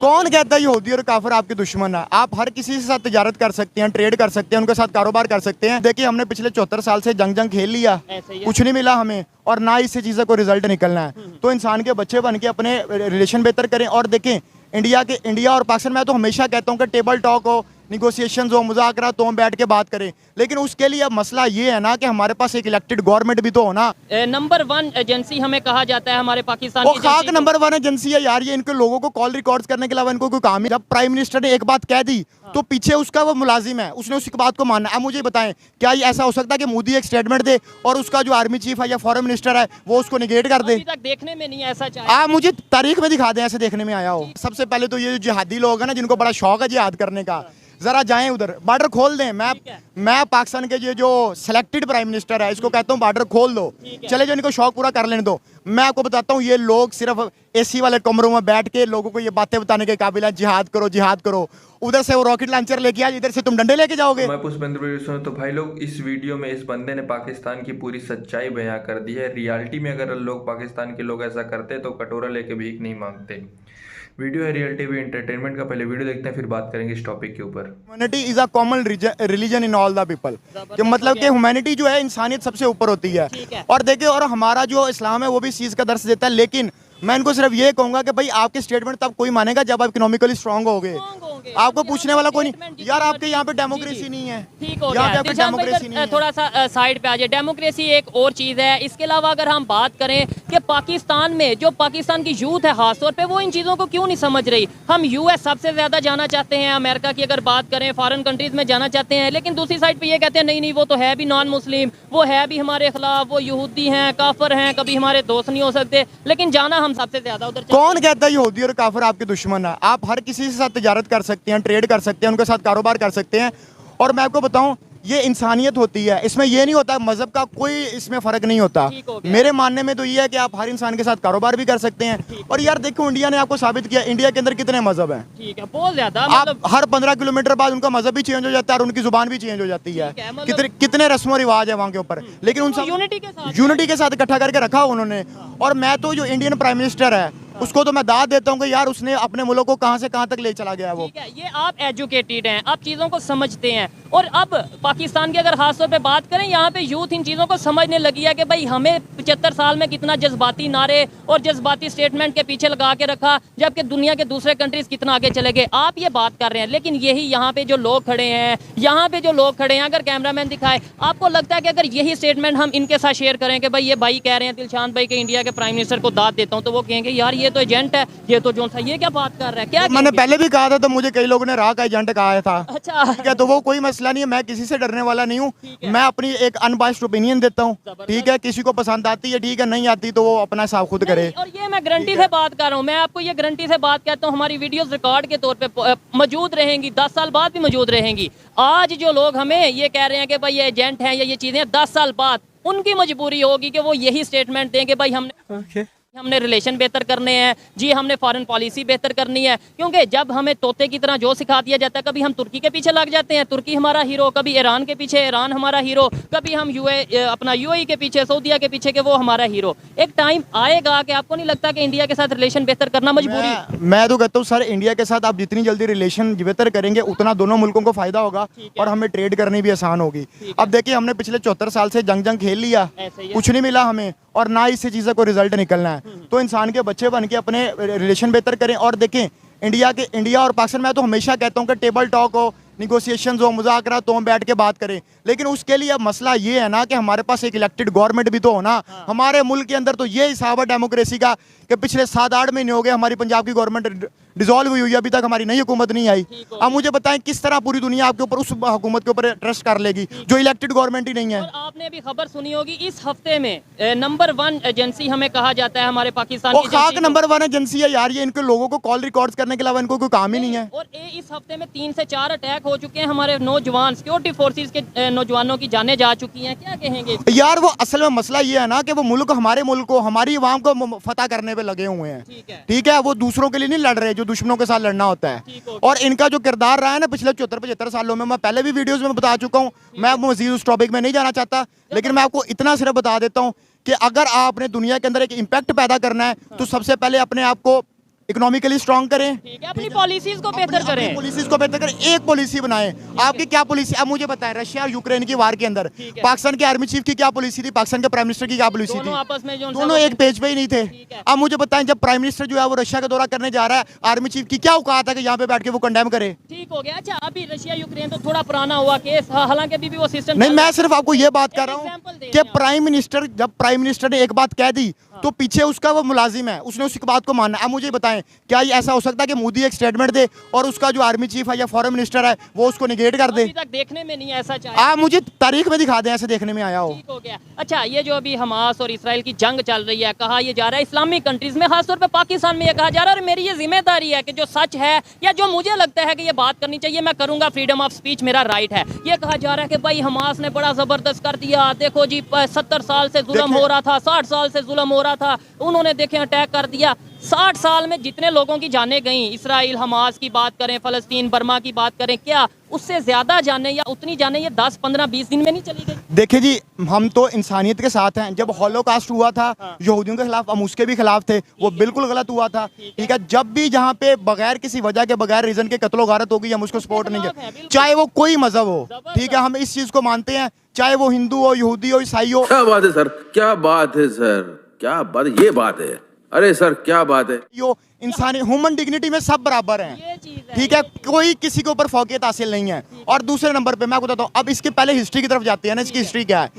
कौन कहता है यहूदी और काफिर आपके दुश्मन है? आप हर किसी के साथ तिजारत कर सकते हैं, ट्रेड कर सकते हैं, उनके साथ कारोबार कर सकते हैं। देखिए हमने पिछले 74 साल से जंग खेल लिया, कुछ नहीं मिला हमें और ना इससे चीज़ों को रिजल्ट निकलना है। तो इंसान के बच्चे बन के अपने रिलेशन बेहतर करें। और देखें इंडिया और पाकिस्तान, मैं तो हमेशा कहता हूँ कि टेबल टॉक हो, निगोशिएशंस हो, मुज़ाकरा तो हम बैठ के बात करें, लेकिन उसके लिए अब मसला ये है ना कि हमारे पास एक इलेक्टेड गवर्नमेंट भी तो हो ना। नंबर 1 एजेंसी हमें कहा जाता है हमारे पाकिस्तान वो की खाक नंबर 1 एजेंसी है यार। ये इनके लोगों को कॉल रिकॉर्ड्स करने के अलावा इनको कोई काम ही। जब प्राइम मिनिस्टर ने एक बात कह दी तो पीछे उसका वो मुलाजिम है, उसने उसी बात को मानना। अब मुझे बताएं, क्या ये ऐसा हो सकता है कि मोदी एक स्टेटमेंट दे और उसका जो आर्मी चीफ है या फॉरेन मिनिस्टर है वो उसको निगेट कर दे? अभी तक देखने में नहीं ऐसा चाहिए। आप मुझे तारीख में दिखा दें ऐसे देखने में आया हो। सबसे पहले तो ये जो जिहादी लोग हैं ना, जिनको बड़ा शौक है जिहाद करने का, जरा जाएं उधर, बॉर्डर खोल दें। मैं पाकिस्तान के ये जो सिलेक्टेड प्राइम मिनिस्टर है इसको कहता हूँ बॉर्डर खोल दो, चले जो इनको शौक पूरा कर लेने दो। मैं आपको बताता हूँ ये लोग सिर्फ एसी वाले कमरों में बैठ के लोगों को ये बातें बताने के काबिल है, जिहाद करो जिहाद करो। उधर से वो रॉकेट लॉन्चर लेके आए, इधर से तुम डंडे लेके जाओगे। मैं पुष्पेंद्र। तो भाई लोग, इस वीडियो में इस बंदे ने पाकिस्तान की पूरी सच्चाई बयां कर दी है। रियलिटी में अगर लोग पाकिस्तान के लोग ऐसा करते तो कटोरा लेके भीख नहीं मांगते। वीडियो है रियल टीवी एंटरटेनमेंट का। पहले वीडियो देखते हैं फिर बात करेंगे इस टॉपिक के ऊपर। Humanity is a common religion in all the people. मतलब कि ह्यूमैनिटी जो है इंसानियत सबसे ऊपर होती है। और देखिए, और हमारा जो इस्लाम है वो भी इस चीज़ का दर्स देता है। लेकिन मैं इनको सिर्फ ये कहूंगा कि भाई आपके स्टेटमेंट तब कोई मानेगा जब आप इकोनॉमिकली स्ट्रांग होगे। आपको पूछने वाला कोई नहीं यार। आपके यहाँ पे डेमोक्रेसी नहीं है, ठीक हो यहाँ गया। पे डेमोक्रेसी नहीं है। थोड़ा सा साइड पे आ जाए। डेमोक्रेसी एक और चीज़ है। इसके अलावा अगर हम बात करें कि पाकिस्तान में जो पाकिस्तान की यूथ है खासतौर पे, वो इन चीज़ों को क्यों नहीं समझ रही। हम यूएस सबसे ज़्यादा जाना चाहते हैं, अमेरिका की अगर बात करें, फॉरेन कंट्रीज़ में जाना चाहते हैं, लेकिन दूसरी साइड पे ये कहते हैं नहीं वो तो है भी नॉन मुस्लिम, वो है भी हमारे खिलाफ, वो यहूदी हैं, काफिर हैं, कभी हमारे दोस्त नहीं हो सकते, लेकिन जाना हम सबसे ज़्यादा उधर। कौन कहता है यहूदी और काफिर आपके दुश्मन है? आप हर किसी के साथ तिजारत कर सकते हैं, ट्रेड कर सकते हैं, उनके साथ कारोबार कर सकते हैं। और मैं आपको बताऊं, ये इंसानियत होती है, इसमें ये नहीं होता मजहब का कोई इसमें फर्क नहीं होता। मेरे मानने में तो ये है कि आप हर इंसान के साथ कारोबार भी कर सकते हैं। और यार देखो, इंडिया ने आपको साबित किया, इंडिया के अंदर कितने मजहब हैं। ठीक है, बहुत ज्यादा। आप हर 15 किलोमीटर बाद उनका मजहब भी चेंज हो जाता है और उनकी जुबान भी चेंज हो जाती है। कितने रस्म रिवाज है वहाँ के ऊपर, लेकिन उन सब यूनिटी के साथ इकट्ठा करके रखा उन्होंने। और मैं तो जो इंडियन प्राइम मिनिस्टर है उसको तो मैं दाद देता हूँ कि यार उसने अपने मुल्क को कहां से कहां तक ले चला गया। वो ये आप एजुकेटेड हैं, आप चीज़ों को समझते हैं। और अब पाकिस्तान की अगर खासतौर पे बात करें, यहाँ पे यूथ इन चीज़ों को समझने लगी है कि भाई हमें 75 साल में कितना जज्बाती नारे और जज्बाती स्टेटमेंट के पीछे लगा के रखा, जबकि दुनिया के दूसरे कंट्रीज कितना आगे चले गए। आप ये बात कर रहे हैं, लेकिन यही यहाँ पे जो लोग खड़े हैं, अगर कैमरामैन दिखाए, आपको लगता है कि अगर यही स्टेटमेंट हम इनके साथ शेयर करें कि भाई ये भाई कह रहे हैं दिलशान भाई के इंडिया के प्राइम मिनिस्टर को दाद देता हूँ, तो वो कहेंगे यार ये तो एजेंट है, ये तो जो था, ये क्या बात कर रहा है? क्या मैंने पहले भी कहा था, तो मुझे कई लोगों ने राह का एजेंट कहा था। अच्छा, ठीक है, तो वो कोई मसला नहीं है, मैं किसी से डरने वाला नहीं हूँ। मैं अपनी एक अनबाइस्ड ओपिनियन देता हूँ, ठीक है। किसी को पसंद आती है ठीक है, नहीं आती तो वो अपना हिसाब खुद करे। और ये मैं गारंटी से बात कर रहा हूँ, मैं आपको ये गारंटी से बात कहता हूँ, हमारी वीडियोस रिकॉर्ड के तौर पे मौजूद रहेंगी, 10 साल बाद भी मौजूद रहेंगी। आज जो लोग हमें ये कह रहे हैं कि भाई ये एजेंट हैं या ये चीज़ें, 10 साल बाद उनकी मजबूरी होगी कि वो यही स्टेटमेंट दें कि भाई हमने रिलेशन बेहतर करने हैं जी, हमने फॉरेन पॉलिसी बेहतर करनी है। क्योंकि जब हमें तोते की तरह जो सिखा दिया जाता है, कभी हम तुर्की के पीछे लग जाते हैं, तुर्की हमारा हीरो, कभी ईरान के पीछे ईरान हमारा हीरो, कभी हम यूएई के पीछे, सऊदीया के पीछे के वो हमारा हीरो। एक टाइम आएगा कि आपको नहीं लगता कि इंडिया के साथ रिलेशन बेहतर करना मजबूरी? मैं तो कहता हूँ सर, इंडिया के साथ आप जितनी जल्दी रिलेशन बेहतर करेंगे उतना दोनों मुल्कों को फायदा होगा और हमें ट्रेड करनी भी आसान होगी। अब देखिए हमने पिछले 74 साल से जंग खेल लिया, कुछ नहीं मिला हमें और ना इससे चीज़ों को रिजल्ट निकलना है। तो इंसान के बच्चे बन के अपने रिलेशन बेहतर करें। और देखें इंडिया और पाकिस्तान, मैं तो हमेशा कहता हूँ कि टेबल टॉक हो, निगोशिएशंस हो, मुज़ाकरा तो हम बैठ के बात करें, लेकिन उसके लिए अब मसला ये है ना कि हमारे पास एक इलेक्टेड गवर्नमेंट भी तो हो ना। हमारे मुल्क के अंदर तो ये हिसाब है डेमोक्रेसी का कि पिछले 7-8 महीने हो गए हमारी पंजाब की गवर्नमेंट डिसॉल्व हुई, अभी तक हमारी नई हुकूमत नहीं आई। अब मुझे बताएं किस तरह पूरी दुनिया आपके ऊपर, उस हुकूमत के ऊपर ट्रस्ट कर लेगी जो इलेक्टेड गवर्नमेंट ही नहीं है। और आपने भी खबर सुनी होगी, इस हफ्ते में नंबर 1 एजेंसी हमें कहा जाता है हमारे पाकिस्तान की। खाक नंबर 1 एजेंसी है यार। ये इनके लोगों को कॉल रिकॉर्ड्स करने के अलावा इनको कोई काम ही नहीं है। और इस हफ्ते में 3 से 4 अटैक हो चुके हैं, हमारे नौजवान सिक्योरिटी फोर्सेस के नौजवानों की जानें जा चुकी हैं। क्या कहेंगे यार? वो असल में मसला ये है ना कि वो मुल्क, हमारे मुल्क को, हमारी अवाम को फतह करने पे लगे हुए हैं, ठीक है। वो दूसरों के लिए नहीं लड़ रहे जो दुश्मनों के साथ लड़ना होता है। और इनका जो किरदार रहा है ना पिछले 74-75 सालों में, मैं पहले भी वीडियोस में बता चुका हूँ, मैं मजीद उस टॉपिक में नहीं जाना चाहता, लेकिन मैं आपको इतना सिर्फ बता देता हूँ कि अगर आपने दुनिया के अंदर एक इम्पैक्ट पैदा करना है तो सबसे पहले अपने आप को इकोनॉमिकली स्ट्रांग करें, ठीक है, अपनी पॉलिसीज को बेहतर करें। पॉलिसीज को बेहतर करें, एक पॉलिसी बनाएं। आपकी क्या पॉलिसी, अब मुझे बताएं, रशिया और यूक्रेन की वार के अंदर पाकिस्तान के आर्मी चीफ की क्या पॉलिसी थी, पाकिस्तान के प्राइम मिनिस्टर की क्या पॉलिसी थी? दोनों आपस में जो दोनों एक पेज पे ही नहीं थे। अब मुझे बताएं, जब प्राइम मिनिस्टर जो है वो रशिया का दौरा करने जा रहा है, आर्मी चीफ की क्या औकात है कि यहाँ पे बैठ के वो कंडेम करे? ठीक हो गया। अच्छा, अभी रशिया यूक्रेन तो थोड़ा पुराना हुआ केस, हालांकि अभी भी वो सिस्टम नहीं, मैं सिर्फ आपको ये बात कर रहा हूँ example दे कि रहे हैं प्राइम मिनिस्टर, जब प्राइम मिनिस्टर ने एक बात कह दी तो पीछे उसका वो मुलाजिम है, उसने उस बात को मानना है। अब मुझे बताएं, क्या ये ऐसा हो सकता है कि मोदी एक स्टेटमेंट दे और उसका जो आर्मी चीफ है या फॉरेन मिनिस्टर है वो उसको निगेट कर दे? अभी तक देखने में नहीं ऐसा चाहे। आप मुझे तारीख में दिखा दें ऐसे देखने में आया हो। ठीक हो गया। अच्छा, ये जो अभी हमास और इसराइल की जंग चल रही है, कहा यह जा रहा है इस्लामिक कंट्रीज में, खासतौर पे पाकिस्तान में ये कहा जा रहा है, और मेरी ये जिम्मेदारी है कि जो सच है या जो मुझे लगता है कि ये बात करनी चाहिए, मैं करूंगा, फ्रीडम ऑफ स्पीच मेरा राइट है। ये कहा जा रहा है कि भाई हमास ने बड़ा जबरदस्त कर दिया, देखो जी 70 साल से जुल्म हो रहा था, 60 साल से जुल्म हो रहा था, उन्होंने देखें अटैक कर दिया। 60 साल में जितने लोगों की जानें गई, इसराइल हमास की बात करें, फलस्तीन बर्मा की बात करें, क्या उससे ज्यादा जाने या उतनी जाने ये 10, 15, 20 दिन में नहीं चली गई? देखिए जी, हम तो इंसानियत के साथ हैं। जब हॉलोकास्ट हुआ था यहूदियों के खिलाफ, हम उसके भी खिलाफ थे, वो बिल्कुल गलत हुआ था। ठीक है, जब भी जहाँ पे बगैर किसी वजह के, बगैर रीजन के कत्लो गारत होगी, हम उसको सपोर्ट नहीं करें, चाहे वो कोई मजहब हो। ठीक है, हम इस चीज को मानते हैं, चाहे वो हिंदू हो, यहूदी हो, ईसाई हो। क्या बात है सर, क्या बात है सर, क्या बात, ये बात है, अरे सर क्या बात है। यो इंसानी ह्यूमन डिग्निटी में सब बराबर हैं। ये चीज है। ठीक है, कोई किसी के ऊपर फौकियत हासिल नहीं है। और दूसरे नंबर पे मैं आपको बताता हूँ, अब इसके पहले हिस्ट्री की तरफ जाते हैं ना, इसकी हिस्ट्री क्या है।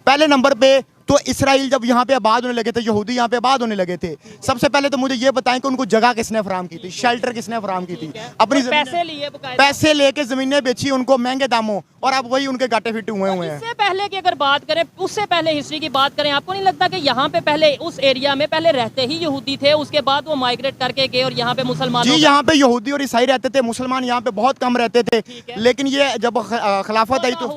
पहले नंबर पे तो इसराइल जब यहाँ पे आबाद होने लगे थे, यहूदी यहाँ पे आबाद होने लगे थे, सबसे पहले तो मुझे ये बताएं कि उनको जगह किसने फराम की थी, शेल्टर किसने फराम की थी? अपनी पैसे लिए बकायदा। पैसे लेके जमीनें बेची उनको महंगे दामों, और अब वही उनके गाटे फिट हुए हैं। इससे पहले की अगर बात करें, उससे पहले हिस्ट्री की बात करें, आपको नहीं लगता कि यहाँ पे पहले उस एरिया में पहले रहते ही यहूदी थे, उसके बाद वो माइग्रेट करके गए और यहाँ पे मुसलमान? जी, यहाँ पे यहूदी और ईसाई रहते थे, मुसलमान यहाँ पे बहुत कम रहते थे। लेकिन ये जब खिलाफत आई तो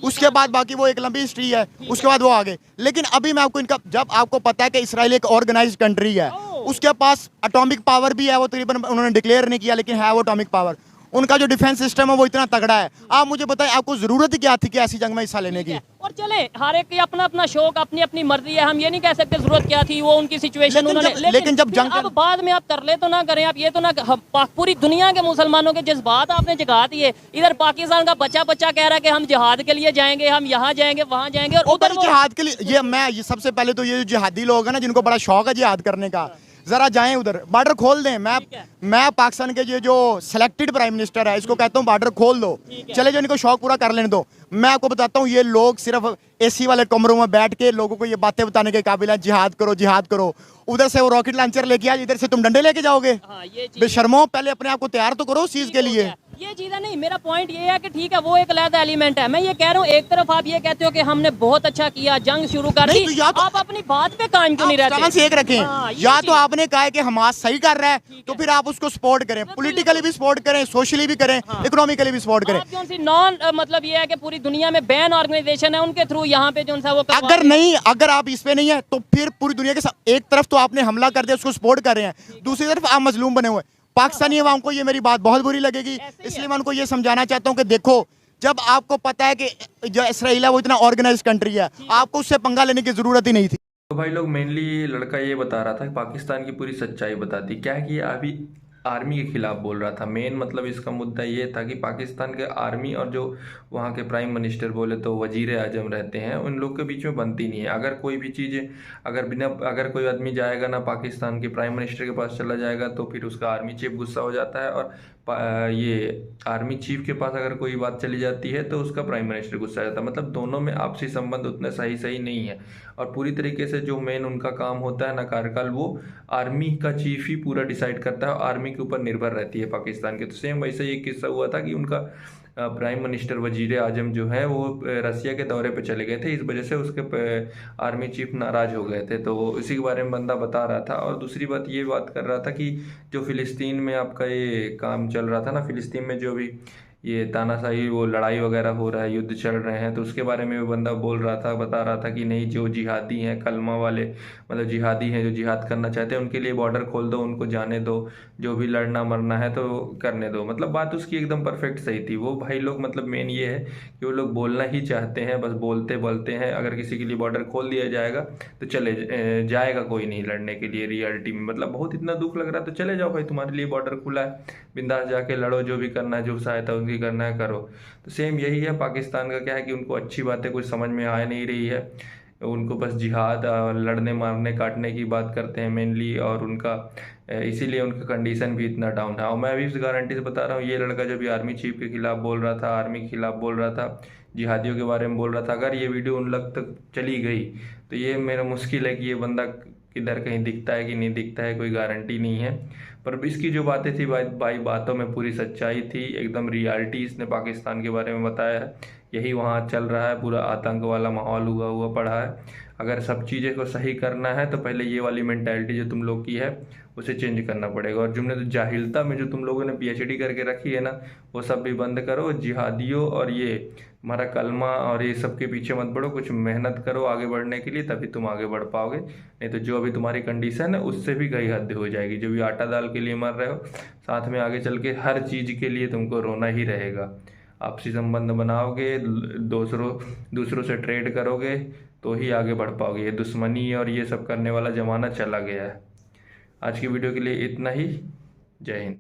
उसके बाद बाकी वो एक लंबी हिस्ट्री है, उसके बाद वो आ गए। लेकिन अभी मैं आपको इनका, जब आपको पता है कि इसराइल एक ऑर्गेनाइज्ड कंट्री है, उसके पास एटॉमिक पावर भी है, वो तकरीबन उन्होंने डिक्लेयर नहीं किया लेकिन है वो एटॉमिक पावर, उनका जो डिफेंस सिस्टम है वो इतना तगड़ा है। आप मुझे बताएं, आपको जरूरत क्या थी कि ऐसी जंग में हिस्सा लेने की? और चले, हर एक की अपना अपना शौक, अपनी अपनी मर्जी है, हम ये नहीं कह सकते जरूरत क्या थी, वो उनकी सिचुएशन उन्होंने। लेकिन जब जंग अब बाद में आप कर ले तो ना करें, आप ये तो ना, पूरी दुनिया के मुसलमानों के जज्बात आपने जगा दिए। इधर पाकिस्तान का बच्चा बच्चा कह रहा है कि हम जिहाद के लिए जाएंगे, हम यहाँ जाएंगे, वहाँ जाएंगे, और उधर जिहाद के लिए ये सबसे पहले तो ये जो जिहादी लोग हैं ना, जिनको बड़ा शौक है जिहाद करने का, जरा जाएं उधर, बॉर्डर खोल दें। मैं पाकिस्तान के जो सिलेक्टेड प्राइम मिनिस्टर है, इसको कहता हूँ बॉर्डर खोल दो, चले जो इनको शौक पूरा कर लेने दो। मैं आपको बताता हूँ, ये लोग सिर्फ एसी वाले कमरों में बैठ के लोगों को ये बातें बताने के काबिल है, जिहाद करो जिहाद करो। उधर से वो रॉकेट लॉन्चर लेके आए, इधर से तुम डंडे लेके जाओगे? बेशर्मो, पहले अपने आप को तैयार तो करो उस चीज के लिए। ये चीज़ है नहीं, मेरा पॉइंट ये है कि ठीक है वो एक अलग एलिमेंट है। मैं ये कह रहा हूँ, एक तरफ आप ये कहते हो कि हमने बहुत अच्छा किया, जंग शुरू कर दी, तो आप अपनी बात पे कायम क्यों नहीं रहते? से एक रखें, या तो आपने कहा है कि हमास सही कर रहा है तो फिर आप उसको सपोर्ट करें, पॉलिटिकली भी सपोर्ट करें, सोशली भी करें, इकोनॉमिकली भी सपोर्ट करें। कौन सी नॉन मतलब ये है कि पूरी दुनिया में बैन ऑर्गेनाइजेशन है, उनके थ्रू यहाँ पे जो सा वो अगर आप इस पे नहीं है तो फिर पूरी दुनिया के साथ, एक तरफ तो आपने हमला कर दिया, उसको सपोर्ट कर रहे हैं, दूसरी तरफ आप मजलूम बने हुए। पाकिस्तानी अवाम को ये मेरी बात बहुत बुरी लगेगी, इसलिए मैं उनको ये समझाना चाहता हूँ कि देखो, जब आपको पता है कि जो इसराइल है वो इतना ऑर्गेनाइज्ड कंट्री है, आपको उससे पंगा लेने की जरूरत ही नहीं थी। तो भाई लोग, मेनली लड़का ये बता रहा था कि पाकिस्तान की पूरी सच्चाई बताती। क्या है कि ये अभी आर्मी के खिलाफ बोल रहा था। मेन मतलब इसका मुद्दा ये था कि पाकिस्तान के आर्मी और जो वहाँ के प्राइम मिनिस्टर बोले तो वजीर आजम रहते हैं, उन लोग के बीच में बनती नहीं है। अगर कोई भी चीज़, अगर कोई आदमी जाएगा ना पाकिस्तान के प्राइम मिनिस्टर के पास चला जाएगा तो फिर उसका आर्मी चीफ गुस्सा हो जाता है, और ये आर्मी चीफ के पास अगर कोई बात चली जाती है तो उसका प्राइम मिनिस्टर गुस्सा आ जाता है। मतलब दोनों में आपसी संबंध उतने सही नहीं है, और पूरी तरीके से जो मेन उनका काम होता है ना कार्यकाल, वो आर्मी का चीफ ही पूरा डिसाइड करता है, और आर्मी के ऊपर निर्भर रहती है पाकिस्तान के। तो सेम वैसे ही एक किस्सा हुआ था कि उनका प्राइम मिनिस्टर वजीर आजम जो है वो रसिया के दौरे पे चले गए थे, इस वजह से उसके आर्मी चीफ नाराज़ हो गए थे। तो इसी के बारे में बंदा बता रहा था। और दूसरी बात ये बात कर रहा था कि जो फ़िलिस्तीन में आपका ये काम चल रहा था ना, फ़िलिस्तीन में जो भी ये तानाशाही वो लड़ाई वगैरह हो रहा है, युद्ध चल रहे हैं, तो उसके बारे में वो बंदा बोल रहा था, बता रहा था कि नहीं, जो जिहादी हैं, कलमा वाले मतलब जिहादी हैं, जो जिहाद करना चाहते हैं, उनके लिए बॉर्डर खोल दो, उनको जाने दो, जो भी लड़ना मरना है तो करने दो। मतलब बात उसकी एकदम परफेक्ट सही थी। वो भाई लोग मतलब मेन ये है कि वो लोग बोलना ही चाहते हैं, बस बोलते बोलते हैं। अगर किसी के लिए बॉर्डर खोल दिया जाएगा तो चले जाएगा कोई नहीं लड़ने के लिए रियलिटी में। मतलब बहुत इतना दुख लग रहा है, तो चले जाओ भाई, तुम्हारे लिए बॉर्डर खुला है, बिंदास जाके लड़ो, जो भी करना है, जो सहायता उनकी करना है करो। तो सेम यही है पाकिस्तान का। क्या है कि उनको अच्छी बातें कुछ समझ में आ नहीं रही है, उनको बस जिहाद, लड़ने मारने काटने की बात करते हैं मेनली, और उनका इसीलिए उनका कंडीशन भी इतना डाउन है। और मैं भी इस गारंटी से बता रहा हूँ, ये लड़का जब भी आर्मी चीफ के खिलाफ बोल रहा था, आर्मी के खिलाफ बोल रहा था, जिहादियों के बारे में बोल रहा था, अगर ये वीडियो उन लोग तक चली गई तो ये मेरा मुश्किल है कि ये बंदा किधर कहीं दिखता है कि नहीं दिखता है, कोई गारंटी नहीं है। पर इसकी जो बातें थी भाई बातों में पूरी सच्चाई थी, एकदम रियलिटी इसने पाकिस्तान के बारे में बताया है। यही वहाँ चल रहा है, पूरा आतंक वाला माहौल हुआ पड़ा है। अगर सब चीज़ें को सही करना है तो पहले ये वाली मेंटालिटी जो तुम लोग की है उसे चेंज करना पड़ेगा। और तुमने तो जाहिलता में जो तुम लोगों ने पीएचडी करके रखी है ना, वो सब भी बंद करो। जिहादियों और ये हमारा कलमा और ये सब के पीछे मत बढ़ो, कुछ मेहनत करो आगे बढ़ने के लिए, तभी तुम आगे बढ़ पाओगे। नहीं तो जो अभी तुम्हारी कंडीशन है उससे भी कई हद हो जाएगी। जो भी आटा दाल के लिए मर रहे हो, साथ में आगे चल के हर चीज़ के लिए तुमको रोना ही रहेगा। आपसी संबंध बनाओगे, दूसरों से ट्रेड करोगे, तो ही आगे बढ़ पाओगे। ये दुश्मनी और ये सब करने वाला ज़माना चला गया है। आज की वीडियो के लिए इतना ही। जय हिंद।